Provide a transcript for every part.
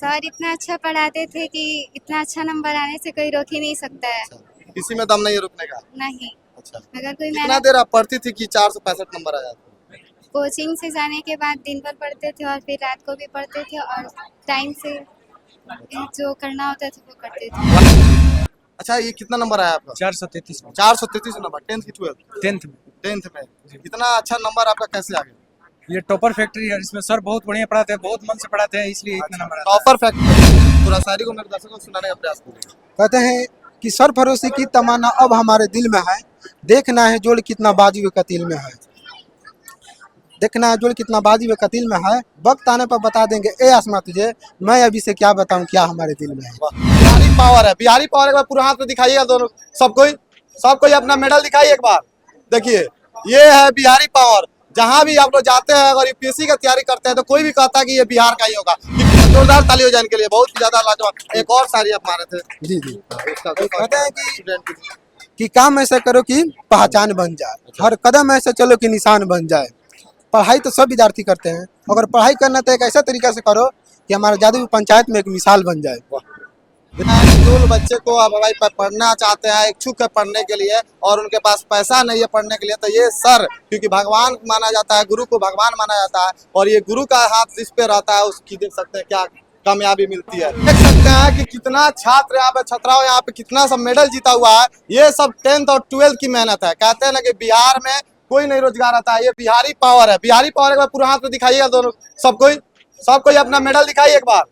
Sir इतना अच्छा पढ़ाते थे कि इतना अच्छा नंबर आने से कोई रोक ही नहीं सकता है। अच्छा, किसी में दम नहीं है रुकने का। नहीं, अच्छा, अगर कोई कितना मेहनत देर आप पढ़ती थी कि 465 नंबर आ जाते? कोचिंग से जाने के बाद दिन भर पढ़ते थे और फिर रात को भी पढ़ते थे और टाइम से जो करना होता था वो करते थे। अच्छा, ये कितना नंबर आया आपका? 433 में 433 नंबर, 10th की 12th? 10th में। 10th में। इतना अच्छा नंबर आपका कैसे आ गया? ये टॉपर फैक्ट्री है, इसमें सर बहुत बढ़िया पढ़ाते हैं, बहुत मन से पढ़ाते हैं, इसलिए इतना नंबर आता टॉपर फैक्टर पूरा शायरी को मेरे दर्शकों को सुनाने का प्रयास करिए। कहते हैं कि सरफरोशी की तमन्ना अब हमारे दिल में है, देखना है जोड़ कितना बाजी व कतील में है। देखना है जोड़ कितना बाजी व कतील में है, वक्त आने पर बता देंगे ए आसमा तुझे, मैं अभी से क्या बताऊं क्या हमारे दिल में है। बिहारी पावर है, बिहारी पावर एक बार पूरा हाथ में दिखाइएगा दोनों, सब कोई अपना मेडल दिखाइए एक बार। देखिए, ये है बिहारी पावर। जहां भी आप लोग जाते हैं, अगर यूपीएससी की तैयारी करते हैं तो कोई भी कहता है कि ये बिहार का ही होगा। जोरदार ताली हो जाए इनके लिए, बहुत ही ज्यादा लाजवाब। एक और शायरी आप मारे थे। जी जी। कहते हैं कि काम ऐसा करो कि पहचान बन जाए, हर कदम ऐसे चलो कि निशान बन जाए। पढ़ाई तो सब विद्यार्थी करते हैं, अगर पढ़ाई करना तो एक ऐसा तरीका से करो कि हमारा जादू पंचायत में एक मिसाल बन जाए। जो बच्चे को अब भाई पढ़ना चाहते हैं, इच्छुक है पढ़ने के लिए और उनके पास पैसा नहीं है पढ़ने के लिए, तो ये सर, क्योंकि भगवान माना जाता है, गुरु को भगवान माना जाता है और ये गुरु का हाथ जिस पे रहता है उसकी देख सकते हैं क्या कामयाबी मिलती है। देख सकते हैं कि कितना छात्र यहाँ पे, छात्राओं यहाँ पे कितना सब मेडल जीता हुआ है। ये सब 10th और 12th की मेहनत है। कहते हैं ना कि बिहार में कोई नहीं रोजगार आता है, ये बिहारी पावर है। बिहारी पावर एक बार पूरा हाथ में दिखाइएगा दोनों, सब कोई अपना मेडल दिखाइए एक बार।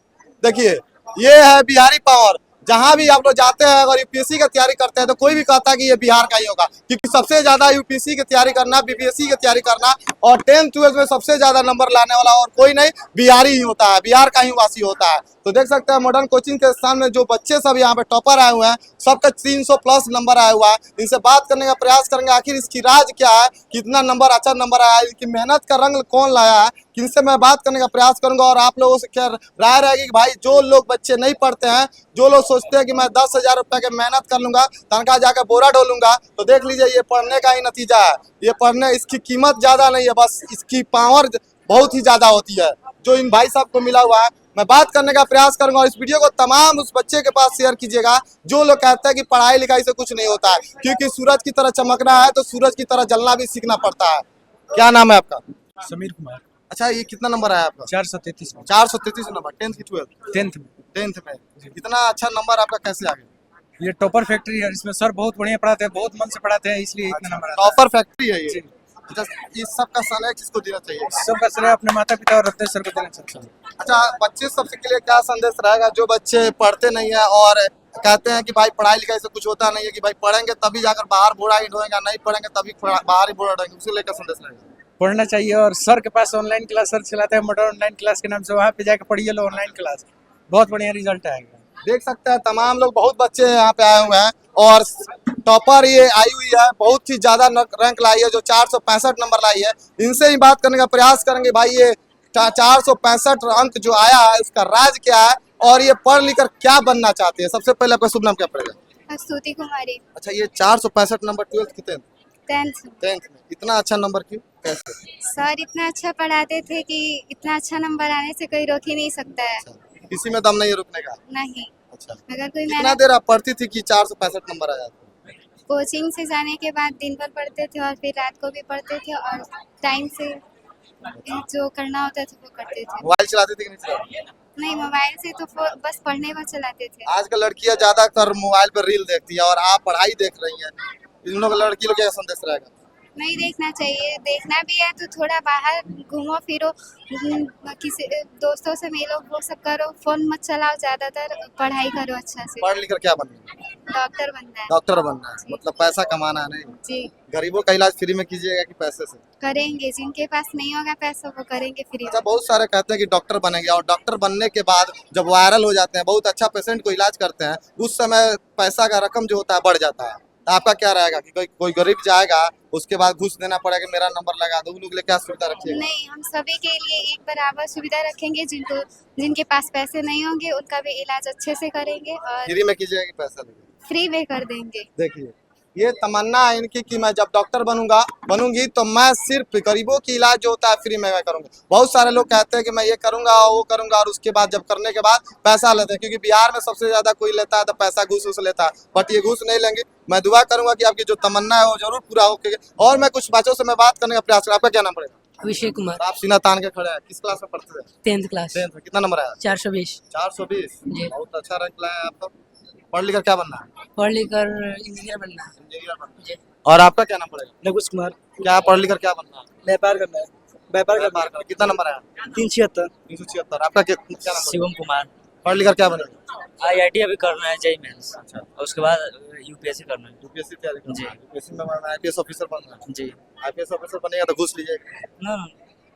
देखिए, ये है बिहारी पावर। जहां भी आप लोग जाते हैं, अगर यूपीएससी की तैयारी करते हैं तो कोई भी कहता है कि ये बिहार का ही होगा, क्योंकि सबसे ज्यादा यूपीएससी की तैयारी करना, बीपीएससी की तैयारी करना और 10th 12th में सबसे ज्यादा नंबर लाने वाला और कोई नहीं, बिहारी ही होता है, बिहार का ही वासी होता है। तो देख सकते हैं मॉडर्न कोचिंग के स्थान में जो बच्चे सब यहाँ पे टॉपर आए हुए हैं, सबका 300 प्लस नंबर आया हुआ है। इनसे बात करने का प्रयास करेंगे, आखिर इसकी राज क्या है, कितना नंबर अच्छा नंबर आया है, इनकी मेहनत का रंग कौन लाया है, इनसे मैं बात करने का प्रयास करूंगा। और आप लोगों से क्या राय रहेगी कि भाई जो लोग बच्चे नहीं पढ़ते हैं, जो लोग सोचते हैं कि मैं 10,000 रुपए के मेहनत कर लूंगा, तनख्वाह जाकर बोरा ढोलूंगा, तो देख लीजिए ये पढ़ने का ही नतीजा है। ये पढ़ने, इसकी कीमत ज्यादा नहीं है, बस इसकी पावर बहुत ही ज्यादा होती है जो इन भाई साहब को मिला हुआ है। मैं बात करने का प्रयास करूंगा और इस वीडियो को तमाम उस बच्चे के पास शेयर कीजिएगा जो लोग कहते हैं कि पढ़ाई लिखाई से कुछ नहीं होता है, क्योंकि सूरज की तरह चमकना है तो सूरज की तरह जलना भी सीखना पड़ता है। क्या नाम है आपका? समीर कुमार। अच्छा, ये कितना नंबर आया आपका? 433 में 433 नंबर, 10th की 12th? 10th में। 10th में। इतना अच्छा नंबर आपका कैसे आ गया? ये टॉपर फैक्ट्री है, इसमें सर बहुत बढ़िया पढ़ाते हैं, बहुत मन से पढ़ाते हैं, इसलिए इतना नंबर आता टॉपर फैक्ट्री है ये। जी। अच्छा, इस सब का सलाह किसको देना चाहिए? है। सब का श्रेय अपने माता पिता और रत्नेश सर को देना चाहता हूँ। अच्छा, बच्चे सबसे के लिए क्या संदेश रहेगा जो बच्चे पढ़ते नहीं है और कहते हैं कि भाई पढ़ाई लिखाई से कुछ होता नहीं है, कि भाई पढ़ेंगे तभी जाकर बाहर बोरा ही ढोएंगे, नहीं पढ़ेंगे तभी बाहर ही बोरा ढोएंगे, उसे लेकर संदेश रहेगा? पढ़ना चाहिए और सर के पास ऑनलाइन क्लास सर चलाते हैं, मॉडर्न ऑनलाइन क्लास के नाम से, वहाँ पे जाकर पढ़िए लो ऑनलाइन क्लास, बहुत बढ़िया रिजल्ट आएगा। देख सकते हैं तमाम लोग, बहुत बच्चे यहाँ पे आए हुए हैं और टॉपर ये आई हुई है, बहुत ही ज्यादा रैंक लाई है, जो 465 नंबर लाई है। इनसे ही बात करने का प्रयास करेंगे। भाई ये 465 अंक जो आया है उसका राज क्या है और ये पढ़ लिख कर क्या बनना चाहते हैं? सबसे पहले आपका शुभ नाम क्या पड़ेगा? स्तुति कुमारी। अच्छा, ये 465 नंबर 12th की 10th। 10th में इतना अच्छा नंबर क्यों, कैसे? सर इतना अच्छा पढ़ाते थे कि इतना अच्छा नंबर आने से कोई रोक ही नहीं सकता है। किसी में दम नहीं है रुकने का। नहीं, अच्छा, अगर कोई कितना मेहनत देर आप पढ़ती थी कि 465 नंबर आ जाते? कोचिंग से जाने के बाद दिन भर पढ़ते थे और फिर रात को भी पढ़ते थे और टाइम से जो करना होता था वो करते थे। मोबाइल चलाती थी कि नहीं चलाती? नहीं, मोबाइल से तो बस पढ़ने को चलाते थे। आजकल लड़कियां ज्यादातर मोबाइल पर रील देखती है और आप पढ़ाई देख रही हैं, इन लोग लड़की लोग क्या संदेश रहेगा? नहीं देखना चाहिए, देखना भी है तो थोड़ा बाहर घूमो फिरो, किसी दोस्तों से मिलो, वो सब करो, फोन मत चलाओ, ज्यादातर पढ़ाई करो अच्छा से। पढ़ लिख कर क्या बनना है? डॉक्टर बनना है। डॉक्टर बनना है, मतलब पैसा कमाना है नहीं? जी, गरीबों का इलाज फ्री में कीजिएगा कि पैसे से? करेंगे, जिनके पास नहीं होगा पैसा वो करेंगे फ्री अच्छा, में। बहुत सारे कहते हैं कि डॉक्टर बनेंगे और डॉक्टर बनने के बाद जब वायरल हो जाते हैं, बहुत अच्छा पेशेंट को इलाज करते हैं, उस समय पैसा का रकम जो होता है बढ़ जाता है। तो आपका क्या रहेगा कि कोई गरीब जाएगा, उसके बाद घूस देना पड़ेगा, मेरा नंबर लगा दो, उन लोग के लिए क्या सुविधा रखिएगा? नहीं, हम सभी के लिए एक बराबर सुविधा रखेंगे, जिनके पास पैसे नहीं होंगे उनका भी इलाज अच्छे से करेंगे और फ्री में कीजिएगा कि पैसा लगेगा? फ्री में कर देंगे। देखिए, ये तमन्ना है इनकी कि मैं जब डॉक्टर बनूंगी तो मैं सिर्फ गरीबों की इलाज जो होता है फ्री में मैं करूंगा। बहुत सारे लोग कहते हैं कि मैं ये करूंगा वो करूंगा, और उसके बाद जब करने के बाद पैसा लेते हैं, क्योंकि बिहार में सबसे ज्यादा कोई लेता है तो पैसा घूस लेता है, बट ये घूस नहीं लेंगे। मैं दुआ करूंगा कि आपकी जो तमन्ना है वो जरूर पूरा हो। और मैं कुछ बच्चों से मैं बात करने का प्रयास करूँ। आपका क्या नाम पड़ेगा? अभिषेक कुमार, आप सीना तान के खड़े हैं, किस क्लास में पढ़ते थे? 10th क्लास, 10th में। कितना नंबर आया? 420। 420। जी। बहुत अच्छा रैंक लाया आप तो। पढ़ लिख कर क्या बनना है? पढ़ लिख कर इंजीनियर बनना है। इंजीनियर बनना जी। है। और आपका क्या नाम पड़ेगा? नकुश कुमार, क्या पढ़ लिख कर क्या बनना है? व्यापार करना है। व्यापार व्यापार करना। कितना नंबर आया? 376। 376। आपका क्या नंबर? शिवम कुमार, पढ़ लिख कर क्या बनेगा? IIT अभी करना है, जेई मेंस, अच्छा। और उसके बाद UPSC करना है। यूपीएससी तैयारी करना जी। है। यूपीएससी में बनना है, आईपीएस ऑफिसर बनना है। जी। आईपीएस ऑफिसर बनेगा तो घूस लीजिएगा। ना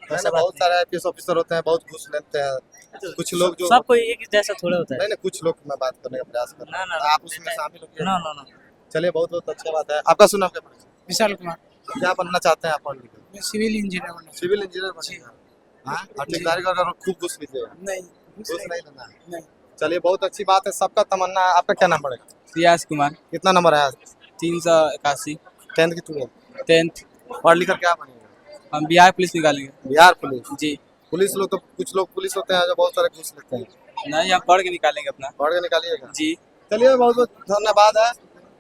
है ऐसा ना, बात बहुत सारे आईपीएस ऑफिसर होते हैं, बहुत घूस लेते हैं। कुछ लोग जो सब कोई एक जैसा थोड़ा होता है। नहीं, कुछ लोग मैं बात करने का प्रयास कर रहा हूं। ना, आप उसमें शामिल हो ना गए। ना। चलिए, बहुत बहुत अच्छा बात है। आपका सुना क्या? विशाल कुमार, क्या बनना चाहते हैं आप पढ़ लिख कर? मैं सिविल इंजीनियर बनना। सिविल इंजीनियर बनेगा। हाँ, और ठेकेदारी का अगर खूब घूस लीजिएगा। नहीं, घूस नहीं लेना है। नहीं। चलिए, बहुत अच्छी बात है, सबका तमन्ना है। आपका क्या नाम पड़ेगा? रियाज कुमार, कितना नंबर आया? 381। 10th की टूर। 10th पढ़ लिख कर क्या बनेगा? हम बिहार पुलिस निकालेंगे। बिहार पुलिस। जी। पुलिस लोग तो कुछ लोग पुलिस होते हैं जो बहुत सारे घूस लेते हैं। नहीं, हम पढ़ के निकालेंगे अपना। पढ़ के निकालिएगा। जी। चलिए, बहुत बहुत धन्यवाद है।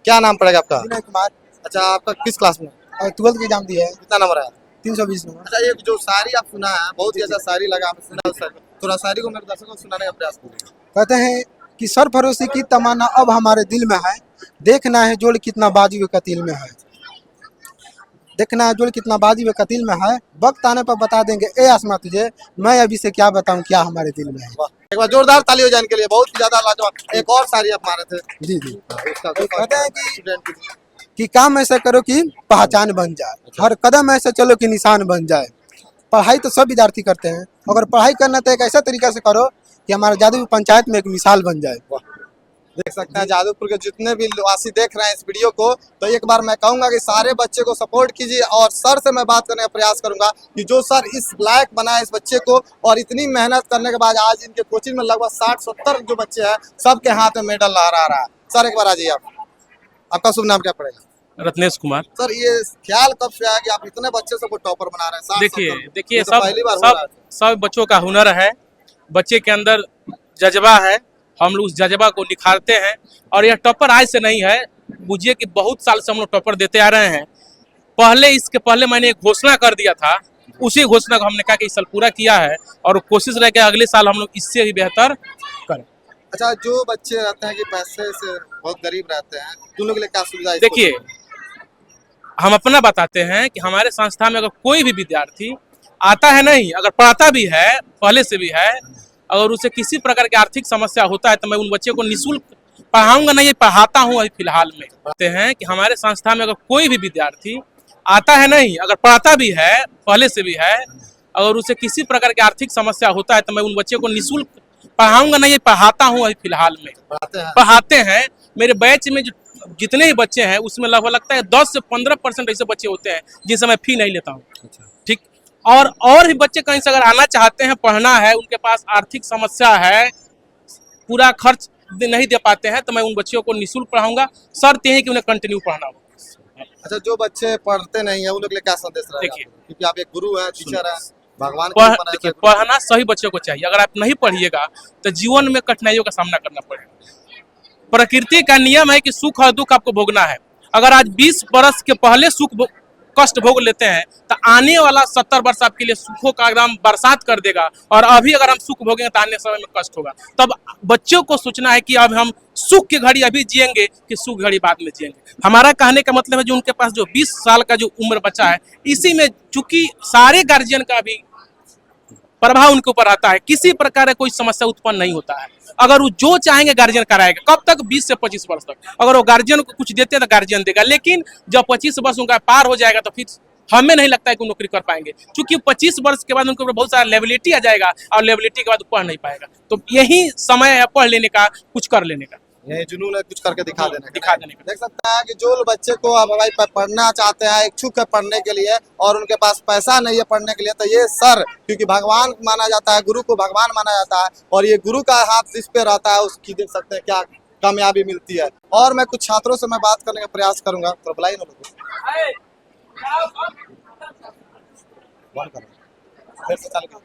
क्या नाम पड़ेगा आपका? विनय कुमार, अच्छा, आपका किस क्लास में? और 12th की एग्जाम दी है, कितना नंबर आया? 320 नंबर। अच्छा, ये जो शायरी आप सुना है, बहुत ही अच्छा शायरी लगा, आपने सुना उस शायरी को। थोड़ा शायरी को मेरे दर्शकों को सुनाने का प्रयास कीजिए। कहते हैं कि सरफरोशी की तमन्ना अब हमारे दिल में है, देखना है जोड़ कितना बाजी व कतील में है। देखना है जोड़ कितना बाजी व कतील में है, वक्त आने पर बता देंगे ए आसमां तुझे, मैं अभी से क्या बताऊं क्या हमारे दिल में है। वाह, एक बार जोरदार ताली हो जाए इनके लिए, बहुत ही ज्यादा लाजवाब। एक और शायरी आप मारे थे। जी जी। उसका कहते हैं कि स्टूडेंट के लिए। कि काम ऐसा करो कि पहचान बन जाए, हर कदम ऐसा चलो कि निशान बन जाए। पढ़ाई तो सब विद्यार्थी करते हैं, अगर पढ़ाई करना तो एक ऐसा तरीका से करो कि हमारे जादूपुर पंचायत में एक मिसाल बन जाए। देख सकते हैं जादूपुर के जितने भी वासी देख रहे हैं इस वीडियो को, तो एक बार मैं कहूंगा कि सारे बच्चे को सपोर्ट कीजिए। और सर से मैं बात करने का प्रयास करूंगा कि जो सर इस लायक बनाए इस बच्चे को, और इतनी मेहनत करने के बाद आज इनके कोचिंग में लगभग 60-70 जो बच्चे हैं, सबके हाथ में मेडल लहरा रहा है। सर, एक बार आ जाइए आप। आपका शुभ नाम क्या पड़ेगा? रत्नेश कुमार। सर, ये ख्याल कब से आया कि आप इतने बच्चे सबको टॉपर बना रहे हैं? 60-70 देखिए ये तो पहली बार हो रहा है। सब बच्चों का हुनर है, बच्चे के अंदर जज्बा है, हम लोग उस जज्बा को निखारते हैं। और यह टॉपर आज से नहीं है, बुझिए कि बहुत साल से हम लोग टॉपर देते आ रहे हैं। इसके पहले मैंने एक घोषणा कर दिया था, उसी घोषणा को हमने कहा कि इस साल पूरा किया है, और कोशिश रहे कि अगले साल हम लोग इससे भी बेहतर करें। अच्छा, जो बच्चे रहते हैं कि पैसे से बहुत गरीब रहते हैं, उन लोगों के लिए क्या सुविधा है? देखिए, हम अपना बताते हैं कि हमारे संस्था में अगर कोई भी विद्यार्थी आता है, नहीं अगर पढ़ाता भी है, पहले से भी है, अगर उसे किसी प्रकार की आर्थिक समस्या होता है तो मैं उन बच्चों को निःशुल्क पढ़ाऊंगा, नहीं पढ़ाता हूँ अभी फिलहाल में। कहते हैं कि हमारे संस्था में अगर कोई भी विद्यार्थी आता है, नहीं अगर पढ़ाता भी है, पहले से भी है, अगर उसे किसी प्रकार की आर्थिक समस्या होता है तो मैं उन बच्चों को निःशुल्क पढ़ाऊंगा, नहीं पढ़ाता हूँ अभी फिलहाल में। पढ़ाते हैं। मेरे बैच में जो जितने ही बच्चे हैं उसमें लगभग लगता है 10 से 15% ऐसे बच्चे होते हैं जिनसे मैं फी नहीं लेता हूँ। ठीक। और भी बच्चे कहीं से अगर आना चाहते हैं, पढ़ना है, उनके पास आर्थिक समस्या है, पूरा खर्च नहीं दे पाते हैं, तो मैं उन बच्चों को निःशुल्क पढ़ाऊंगा, शर्त यही कि उन्हें कंटिन्यू पढ़ना हो। अच्छा, जो बच्चे पढ़ते नहीं है उन लोग के लिए क्या संदेश रहेगा? देखिए, क्योंकि आप एक गुरु है, टीचर है, भगवान देखिए, पढ़ना सभी बच्चों को चाहिए। अगर आप नहीं पढ़िएगा तो जीवन में कठिनाइयों का सामना करना पड़ेगा। प्रकृति का नियम है कि सुख और दुख आपको भोगना है। अगर आज 20 वर्ष के पहले कष्ट भोग लेते हैं तो आने वाला 70 वर्ष आपके लिए सुखों का एकदम बरसात कर देगा, और अभी अगर हम सुख भोगेंगे तो आने समय में कष्ट होगा। तब बच्चों को सोचना है कि अब हम सुख की घड़ी अभी जिएंगे कि सुख घड़ी बाद में जिएंगे। हमारा कहने का मतलब है जो उनके पास जो 20 साल का जो उम्र बचा है, इसी में चूंकि सारे गार्जियन का भी प्रभाव उनके ऊपर आता है, किसी प्रकार का कोई समस्या उत्पन्न नहीं होता है। अगर वो जो चाहेंगे गार्जियन कराएगा। कब तक? 20 से 25 वर्ष तक। अगर वो गार्जियन को कुछ देते हैं तो गार्जियन देगा, लेकिन जब 25 वर्ष उनका पार हो जाएगा तो फिर हमें नहीं लगता है कि वो नौकरी कर पाएंगे, क्योंकि 25 वर्ष के बाद उनके ऊपर बहुत सारा लेबिलिटी आ जाएगा, और लेबिलिटी के बाद पढ़ नहीं पाएगा। तो यही समय है पढ़ लेने का, कुछ कर लेने का। यही जुनून है, कुछ करके दिखा देने का। देख सकते हैं कि जो बच्चे को अब भाई पढ़ना चाहते हैं, इच्छुक है पढ़ने के लिए, और उनके पास पैसा नहीं है पढ़ने के लिए, तो ये सर, क्योंकि भगवान माना जाता है, गुरु को भगवान माना जाता है, और ये गुरु का हाथ जिस पे रहता है उसकी देख सकते हैं क्या कामयाबी मिलती है। और मैं कुछ छात्रों से मैं बात करने का प्रयास करूंगा, तो बुलाइए ना लोगों को। फिर से चालू करो।